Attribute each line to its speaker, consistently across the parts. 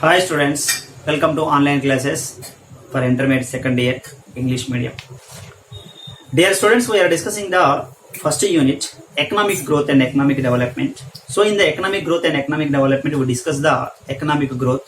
Speaker 1: Hi students, welcome to online classes for intermediate second year English medium. Dear students, we are discussing the first unit, economic growth and economic development. So in the economic growth and economic development, we discuss the economic growth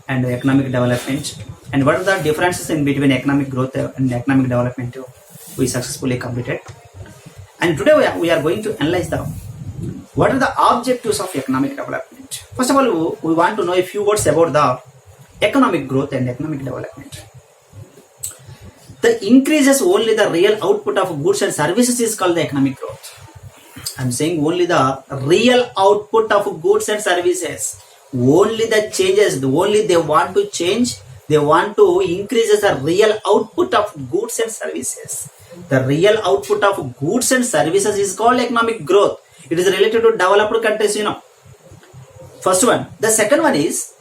Speaker 1: and economic development and what are the differences in between economic growth and economic development we successfully completed. And today we are going to analyze what are the objectives of economic development. First of all, we want to know a few words about the economic growth and economic development. The increases only the real output of goods and services is called the economic growth. I'm saying only the real output of goods and services. Only the changes, only they want to change, they want to increase the real output of goods and services. The real output of goods and services is called economic growth. It is related to developed countries, First one. The second one is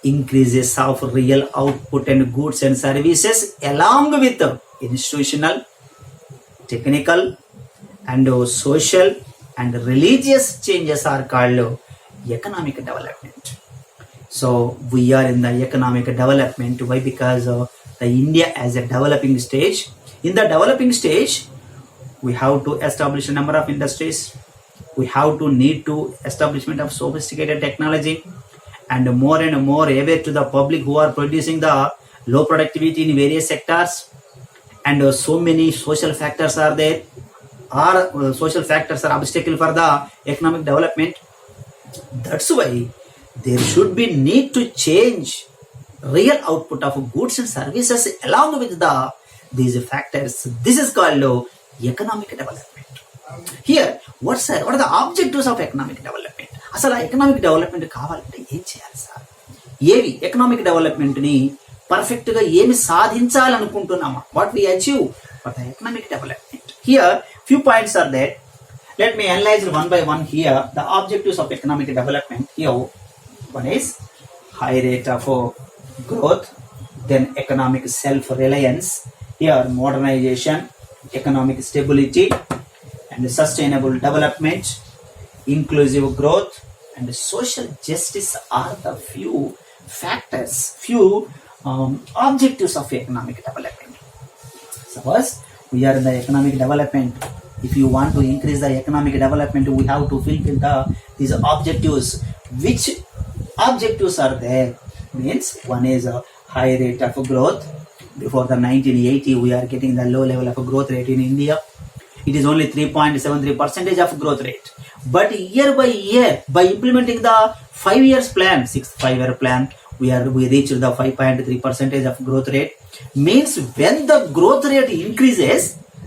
Speaker 1: increases of real output and goods and services along with institutional, technical, and social and religious changes are called economic development. So we are in the economic development. Why? Because the India as a developing stage. In the developing stage, we have to establish a number of industries. We have to need to establishment of sophisticated technology and more aware to the public who are producing the low productivity in various sectors. And so many social factors are there. Social factors are obstacle for the economic development. That's why there should be need to change real output of goods and services along with these factors. This is called economic development. Here, what are the objectives of economic development? అసలు economic development కావాలంటే ఏం చేయాలి sir? ఏవి economic development ని perfect గా ఏమి సాధించాలనుకుంటున్నామా? What we achieve for the economic development? Here few points are there. Let me analyze one by one here the objectives of economic development. Here, one is high rate of growth, then economic self-reliance. Here, modernization, economic stability, and sustainable development, inclusive growth, and social justice are the few factors, objectives of economic development. Suppose we are in the economic development. If you want to increase the economic development, we have to fulfill these objectives. Which objectives are there? Means one is a high rate of growth. Before the 1980, we are getting the low level of growth rate in India. It is only 3.73% of growth rate. But year by year, by implementing the 5 years plan, 6th 5-year plan, we reached the 5.3% of growth rate. Means when the growth rate increases,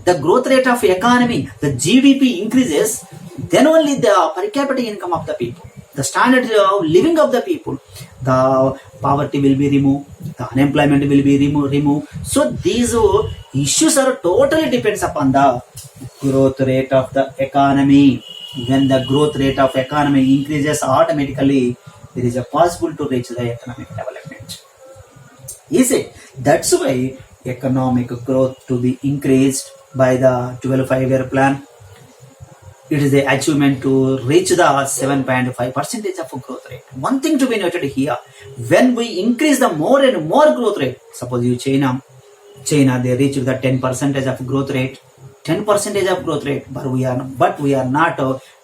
Speaker 1: the growth rate of economy, the GDP increases, then only the per capita income of the people, the standard of living of the people, the poverty will be removed, the unemployment will be removed. So these issues are totally depends upon the growth rate of the economy. When the growth rate of economy increases, automatically there is a possible to reach the economic development. Is it? That's why economic growth to be increased by the 12 5-year plan. It is the achievement to reach the 7.5% of growth rate. One thing to be noted here, when we increase the more and more growth rate, suppose you China they reach the 10% of growth rate, 10% of growth rate, but we are not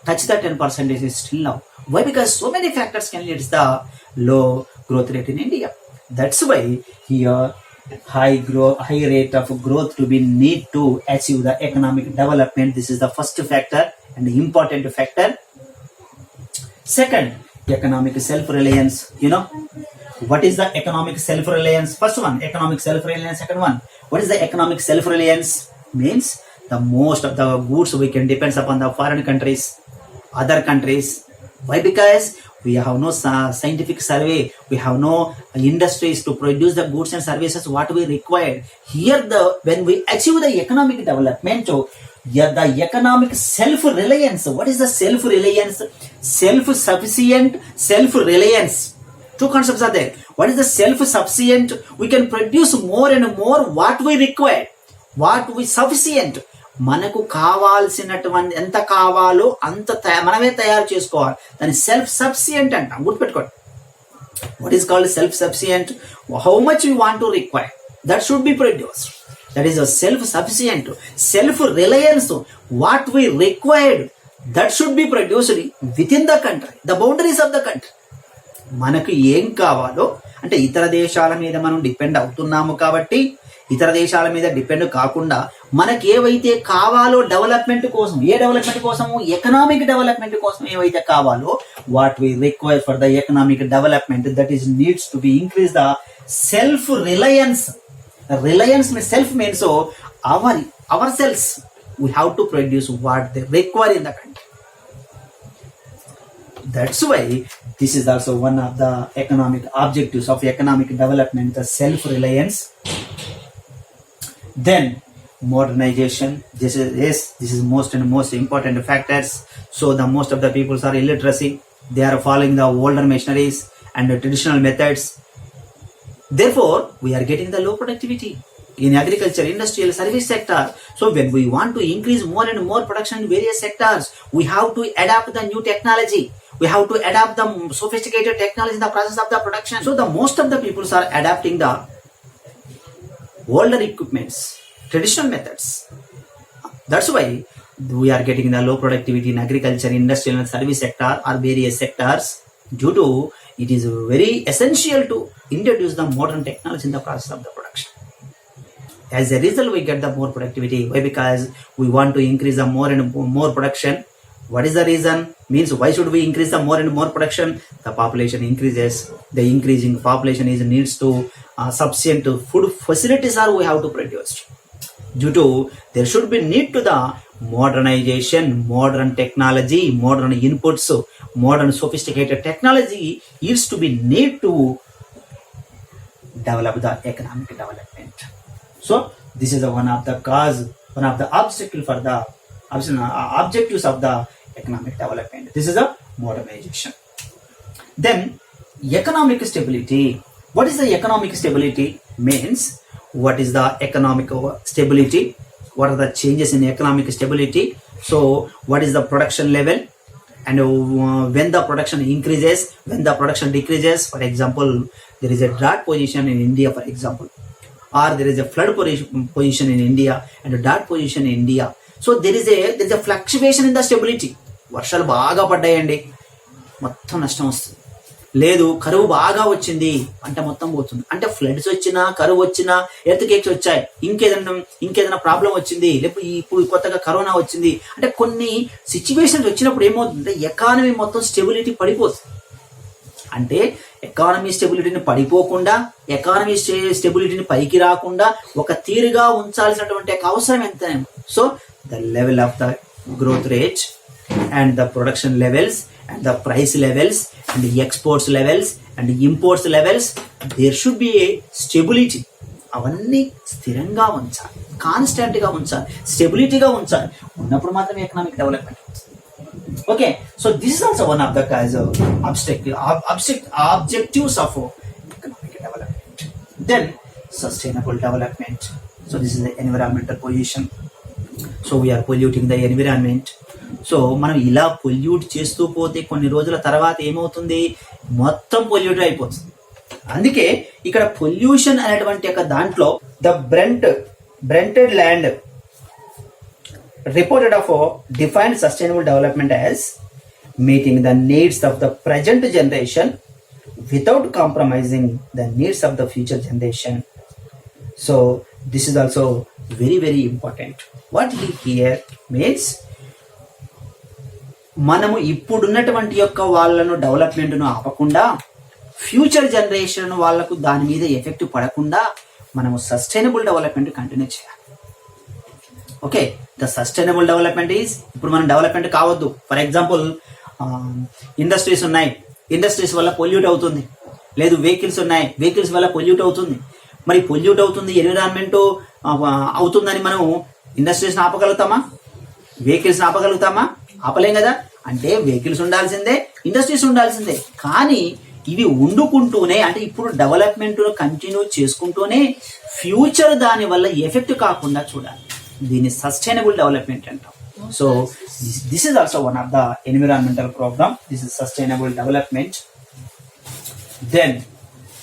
Speaker 1: touch the 10% still now. Why? Because so many factors can lead to the low growth rate in India. That's why here high rate of growth to be need to achieve the economic development. This is the first factor and the important factor. Second, economic self-reliance. What is the economic self-reliance? First one, economic self-reliance. Second one, what is the economic self-reliance? Means the most of the goods we can depend upon the foreign countries, other countries. Why? Because we have no scientific survey, we have no industries to produce the goods and services what we require. Here when we achieve the economic development, the economic self-reliance. What is the self-reliance? Self-sufficient, self-reliance. Two concepts are there. What is the self-sufficient? We can produce more and more what we require, what we sufficient. మనకు కావాల్సినటువంటి ఎంత కావాలో అంత మనమే తయారు చేసుకోవాలి. దాన్ని self sufficient అంటాం, గుర్తుపెట్టుకోండి. What is called self-sufficient? How much we want to require, that should be produced. That is a self-sufficient, self-reliance. What we required, that should be produced within the country, the boundaries of the country. మనకు ఏం కావాలో, అంటే ఇతర దేశాల మీద మనం depend అవుతున్నాము కాబట్టి ఇతర దేశాల మీద డిపెండ్ కాకుండా మనకి ఏవైతే కావాలో డెవలప్మెంట్ కోసం, ఏ డెవలప్మెంట్ కోసము, ఎకనామిక్ డెవలప్మెంట్ కోసం ఏవైతే కావాలో, what we require for the economic development, that is needs to be increase the self reliance. Reliance means self means our selves. We have to produce what they require in the country. That's why this is also one of the economic objectives of economic development, the self-reliance. Then modernization. This is most and most important factors. So the most of the people are illiteracy. They are following the older machineries and the traditional methods. Therefore, we are getting the low productivity in agriculture, industrial, service sector. So when we want to increase more and more production in various sectors, we have to adapt the new technology. We have to adapt the sophisticated technology in the process of the production. So the most of the people are adapting the older equipments, traditional methods. That's why we are getting the low productivity in agriculture, industrial and service sector or various sectors, due to it is very essential to introduce the modern technology in the process of the production. As a result, we get the more productivity. Why? Because we want to increase the more and more production. What is the reason? Means why should we increase the more and more production? The population increases. The increasing population needs to sufficient food facilities are we have to produce. Due to there should be need to the modernization, modern technology, modern inputs, modern sophisticated technology is to be need to develop the economic development. So this is one of the cause, one of the obstacle for the objectives of the economic development. This is a modernization. Then economic stability. What is the economic stability? Means what is the economic stability? What are the changes in economic stability? So what is the production level? And when the production increases, when the production decreases. For example, there is a drought position in India, for example, or there is a flood position in India and a drought position in India. So there is a fluctuation in the stability. వర్షాలు బాగా పడ్డాయండి, మొత్తం నష్టం వస్తుంది. లేదు, కరువు బాగా వచ్చింది, పంట మొత్తం పోతుంది. అంటే ఫ్లడ్స్ వచ్చినా, కరువు వచ్చినా, ఎర్త్ కేక్స్ వచ్చాయి, ఇంకేదైనా ప్రాబ్లం వచ్చింది, లేకపోతే ఇప్పుడు కొత్తగా కరోనా వచ్చింది, అంటే కొన్ని సిచ్యువేషన్స్ వచ్చినప్పుడు ఏమవుతుందంటే ఎకానమీ మొత్తం స్టెబిలిటీ పడిపోతుంది. అంటే ఎకానమీ స్టెబిలిటీని పడిపోకుండా, ఎకానమీ స్టెబిలిటీని పైకి రాకుండా ఒక తీరుగా ఉంచాల్సినటువంటి అవసరం ఎంత. So the level of the growth rate and the production levels and the price levels and the exports levels and the imports levels, there should be a stability. అవన్నీ స్థిరంగా ఉంచాలి, కాన్స్టెంట్గా ఉంచాలి, స్టెబిలిటీగా ఉంచాలి. ఉన్నప్పుడు మాత్రమే economic development. Okay, so this is also one of the objectives of economic development. Then sustainable development. So this is the environmental pollution. So we are polluting the environment. So మనం ఇలా పొల్యూట్ చేస్తూ పోతే కొన్ని రోజుల తర్వాత ఏమవుతుంది, మొత్తం pollute అయిపోతుంది. అందుకే ఇక్కడ పొల్యూషన్ అనేటువంటి ఒక దాంట్లో the Brundtland reported of defined sustainable development as meeting the needs of the present generation without compromising the needs of the future generation. So this is also very very important. What here means మనము ఇప్పుడున్నటువంటి యొక్క వాళ్ళను డెవలప్మెంట్ను ఆపకుండా future generation వాళ్ళకు దాని మీద effect పడకుండా మనము సస్టైనబుల్ డెవలప్మెంట్ కంటిన్యూ చేయాలి. Okay, the sustainable development is, ఇప్పుడు మనం డెవలప్మెంట్ కావద్దు. ఫర్ ఎగ్జాంపుల్ ఇండస్ట్రీస్ ఉన్నాయి, ఇండస్ట్రీస్ వల్ల పొల్యూట్ అవుతుంది. లేదు, వెహికల్స్ ఉన్నాయి, వెహికల్స్ వల్ల పొల్యూట్ అవుతుంది. మరి పొల్యూట్ అవుతుంది, ఎన్విరాన్మెంట్ అవుతుందని మనం ఇండస్ట్రీస్ని ఆపగలుగుతామా? వెహికల్స్ని ఆపగలుగుతామా? ఆపలేం కదా. అంటే వెహికల్స్ ఉండాల్సిందే, ఇండస్ట్రీస్ ఉండాల్సిందే. కానీ ఇవి వండుకుంటూనే, అంటే ఇప్పుడు డెవలప్మెంట్ కంటిన్యూ చేసుకుంటూనే ఫ్యూచర్ దాని వల్ల ఎఫెక్ట్ కాకుండా చూడాలి. దీన్ని సస్టైనబుల్ డెవలప్మెంట్ అంటాం. So this is also one of the environmental program. This is sustainable development. Then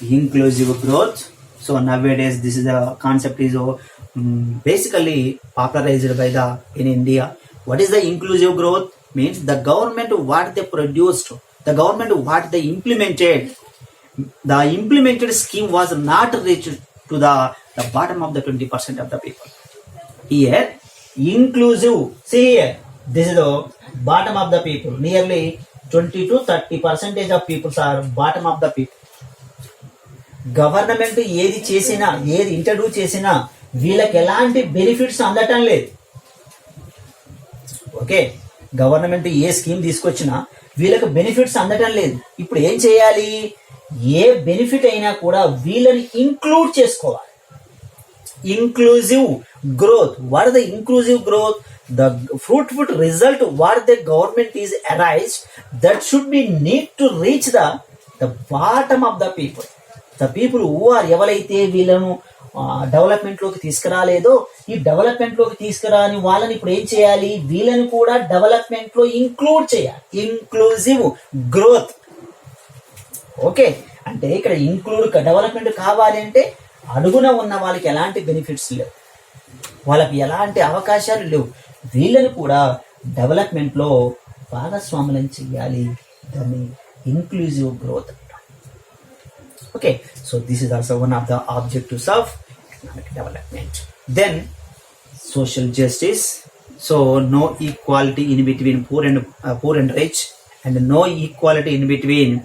Speaker 1: inclusive growth. So nowadays this is the concept is basically popularized by the in India. What is the inclusive growth? Means the government what they produced, the government what they implemented, the implemented scheme was not reached to the bottom of the 20% of the people. Here inclusive, see here, this is the bottom of the people. Nearly 20 to 30% of people are bottom of the people. Government ఏది చేసినా, ఏది introduce చేసినా వీళ్ళకి ఎలాంటి benefits అందటం లేదు. Okay, government ఏ scheme తీసుకొచ్చినా వీళ్ళకి బెనిఫిట్స్ అందటం లేదు. ఇప్పుడు ఏం చేయాలి? ఏ బెనిఫిట్ అయినా కూడా వీళ్ళని ఇంక్లూడ్ చేసుకోవాలి. inclusive growth. What is the inclusive growth? The fruitful result what the government is arise that should be need to reach the bottom of the people. The people who are ఎవరైతే వీళ్ళను development లోకి తీసుకురాలేదో, ఈ development లోకి తీసుకురాని వాళ్ళని ఇప్పుడు ఏం చేయాలి? వీళ్ళని కూడా డెవలప్మెంట్ లో ఇంక్లూడ్ చేయాలి. Inclusive growth. ఓకే, అంటే ఇక్కడ ఇంక్లూడ్ డెవలప్మెంట్ కావాలి అంటే అడుగున ఉన్న వాళ్ళకి ఎలాంటి బెనిఫిట్స్ లేవు, వాళ్ళకి ఎలాంటి అవకాశాలు లేవు. వీళ్ళని కూడా డెవలప్మెంట్లో భాగస్వాములను చెయ్యాలి. దాన్ని inclusive growth. Okay, so this is also one of the objectives of economic development. Then social justice. So no equality in between poor and rich, and no equality in between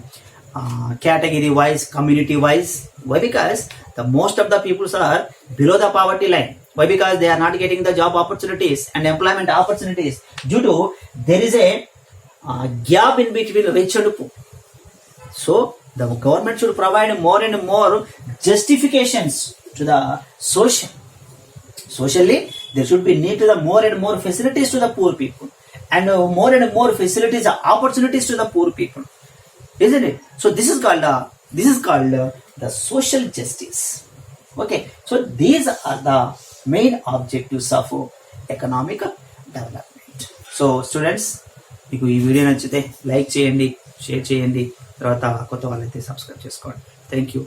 Speaker 1: category wise, community wise. Why? Because the most of the people are below the poverty line. Why? Because they are not getting the job opportunities and employment opportunities due to there is a gap in between rich and poor. So the government should provide more and more justifications to the socially there should be need to the more and more facilities to the poor people, and more and more facilities, opportunities to the poor people. Isn't it? So this is called the social justice. Okay, so these are the main objectives of economic development. So students, మీకు ఈ video నచ్చితే like చేయండి, share చేయండి, తర్వాత కొత్త వాళ్ళైతే subscribe చేసుకోండి. Thank you.